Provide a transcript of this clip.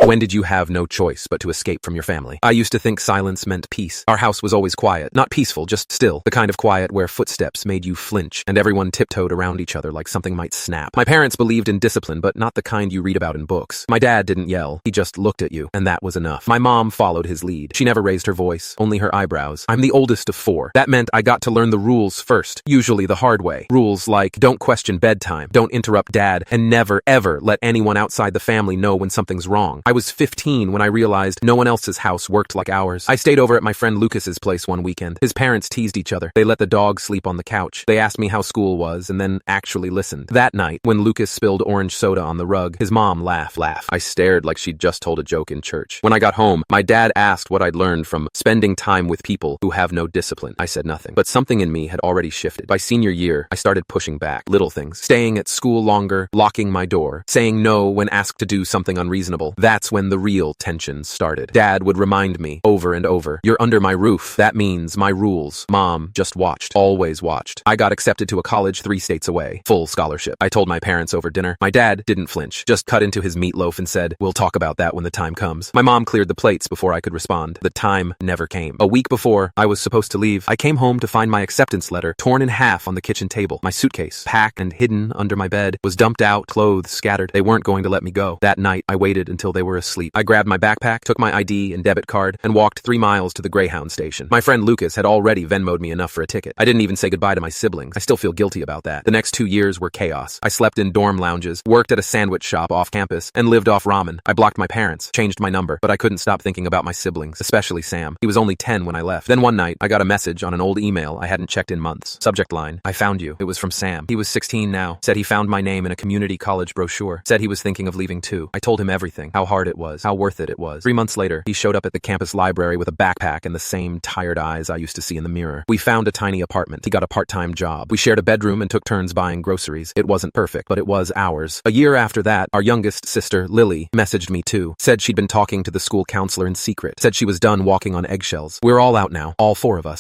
When did you have no choice but to escape from your family? I used to think silence meant peace. Our house was always quiet. Not peaceful, just still. The kind of quiet where footsteps made you flinch, and everyone tiptoed around each other like something might snap. My parents believed in discipline, but not the kind you read about in books. My dad didn't yell. He just looked at you, and that was enough. My mom followed his lead. She never raised her voice, only her eyebrows. I'm the oldest of 4. That meant I got to learn the rules first, usually the hard way. Rules like don't question bedtime, don't interrupt dad, and never ever let anyone outside the family know when something's wrong. I was 15 when I realized no one else's house worked like ours. I stayed over at my friend Lucas's place one weekend. His parents teased each other. They let the dog sleep on the couch. They asked me how school was and then actually listened. That night, when Lucas spilled orange soda on the rug, his mom laughed. I stared like she'd just told a joke in church. When I got home, my dad asked what I'd learned from spending time with people who have no discipline. I said nothing, but something in me had already shifted. By senior year, I started pushing back. Little things. Staying at school longer, locking my door, saying no when asked to do something unreasonable. That's when the real tension started. Dad would remind me over and over, "You're under my roof. That means my rules." Mom just watched. Always watched. I got accepted to a college 3 states away. Full scholarship. I told my parents over dinner. My dad didn't flinch. Just cut into his meatloaf and said, "We'll talk about that when the time comes." My mom cleared the plates before I could respond. The time never came. A week before I was supposed to leave, I came home to find my acceptance letter torn in half on the kitchen table. My suitcase, packed and hidden under my bed, was dumped out, clothes scattered. They weren't going to let me go. That night, I waited until they were asleep. I grabbed my backpack, took my ID and debit card, and walked 3 miles to the Greyhound station. My friend Lucas had already Venmo'd me enough for a ticket. I didn't even say goodbye to my siblings. I still feel guilty about that. The next 2 years were chaos. I slept in dorm lounges, worked at a sandwich shop off campus, and lived off ramen. I blocked my parents, changed my number, but I couldn't stop thinking about my siblings, especially Sam. He was only 10 when I left. Then one night, I got a message on an old email I hadn't checked in months. Subject line, "I found you." It was from Sam. He was 16 now. Said he found my name in a community college brochure. Said he was thinking of leaving too. I told him everything, how hard it was, how worth it was. 3 months later, he showed up at the campus library with a backpack and the same tired eyes I used to see in the mirror. We found a tiny apartment. He got a part-time job. We shared a bedroom and took turns buying groceries. It wasn't perfect, but it was ours. A year after that, our youngest sister, Lily, messaged me too. Said she'd been talking to the school counselor in secret. Said she was done walking on eggshells. We're all out now, all 4 of us.